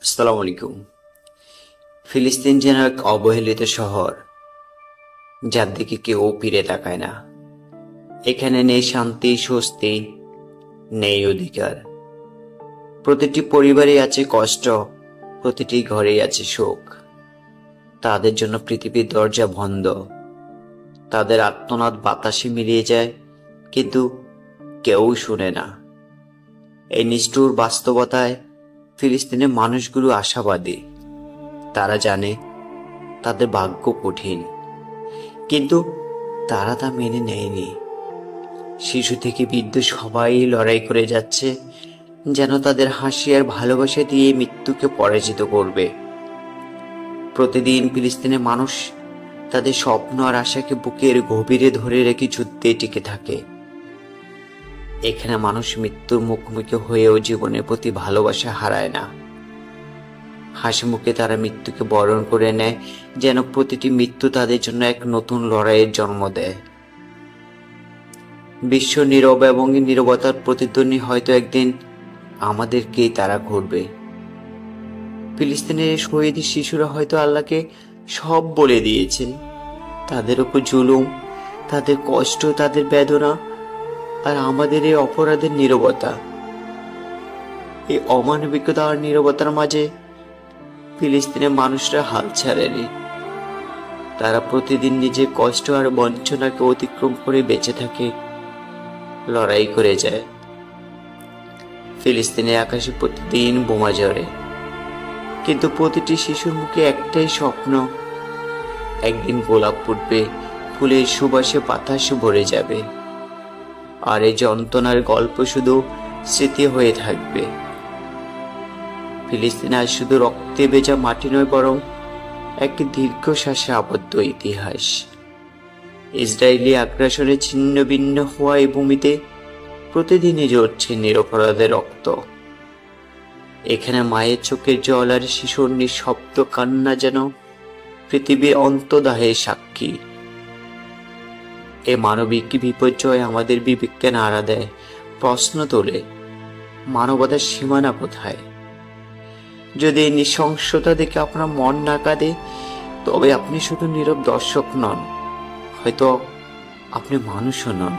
আসসালামু আলাইকুম। ফিলিস্তিন যেন এক অবহেলিত শহর, যার দিকে কেউ ফিরে তাকায় না। এখানে নেই শান্তি, স্বস্তি, নেই অধিকার। প্রতিটি পরিবারে আছে কষ্ট, প্রতিটি ঘরেই আছে শোক। তাদের জন্য পৃথিবীর দরজা বন্ধ, তাদের আর্তনাদ বাতাসে মিলিয়ে যায়, কিন্তু কেউ শুনে না। এই নিষ্ঠুর বাস্তবতায় ফিলিস্তিনের মানুষগুলো আশাবাদী। তারা জানে তাদের ভাগ্য কঠিন, কিন্তু তারা তা মেনে নেয়নি। শিশু থেকে বৃদ্ধ সবাই লড়াই করে যাচ্ছে, যেন তাদের হাসি আর ভালোবাসা দিয়ে মৃত্যুকে পরাজিত করবে। প্রতিদিন ফিলিস্তিনের মানুষ তাদের স্বপ্ন আর আশাকে বুকের গভীরে ধরে রেখে যুদ্ধে টিকে থাকে। এখানে মানুষ মৃত্যুর মুখোমুখি হয়েও জীবনের প্রতি ভালোবাসা হারায় না। হাসি মুখে তারা মৃত্যুকে বরণ করে নেয়, যেন প্রতিটি মৃত্যু তাদের জন্য এক নতুন লড়াইয়ের জন্ম দেয়। বিশ্ব নীরব এবং নীরবতার প্রতিধ্বনি হয়তো একদিন আমাদেরকেই তারা করবে। ফিলিস্তিনের শহীদ শিশুরা হয়তো আল্লাহকে সব বলে দিয়েছে। তাদের উপর জুলুম, তাদের কষ্ট, তাদের বেদনা, আর আমাদের এই অপরাধের নীরবতা। এই অমানবিকতা আর নীরবতার মাঝে ফিলিস্তিনের মানুষরা হাল ছাড়েনি। তারা প্রতিদিন নিজের কষ্ট আর বঞ্চনাকে অতিক্রম করে বেঁচে থাকে, লড়াই করে যায়। ফিলিস্তিনের আকাশে প্রতিদিন বোমা ঝরে, কিন্তু প্রতিটি শিশুর মুখে একটাই স্বপ্ন, একদিন গোলাপ ফুটবে, ফুলের সুবাসে বাতাস ভরে যাবে, আর এই যন্ত্রণার গল্প শুধু স্মৃতি হয়ে থাকবে। ফিলিস্তিন আজ শুধু রক্তে ভেজা মাটি নয়, বরং এক দীর্ঘশ্বাসে আবদ্ধ ইতিহাস। ইসরায়েলি আগ্রাসনে ছিন্ন ভিন্ন হওয়া এই ভূমিতে প্রতিদিনই ঝরছে নিরপরাধের রক্ত। এখানে মায়ের চোখের জল আর শিশুর নিঃশব্দ কান্না যেন পৃথিবীর অন্তদাহের সাক্ষী। এ মানবিক বিপর্যয় আমাদের বিবেককে নাড়া দেয়, প্রশ্ন তোলে, মানবতার সীমানা কোথায়? যদি এই নৃশংসতা দেখে আপনার মন না কাঁদে, তবে আপনি শুধু নীরব দর্শক নন, হয়তো আপনি মানুষও নন।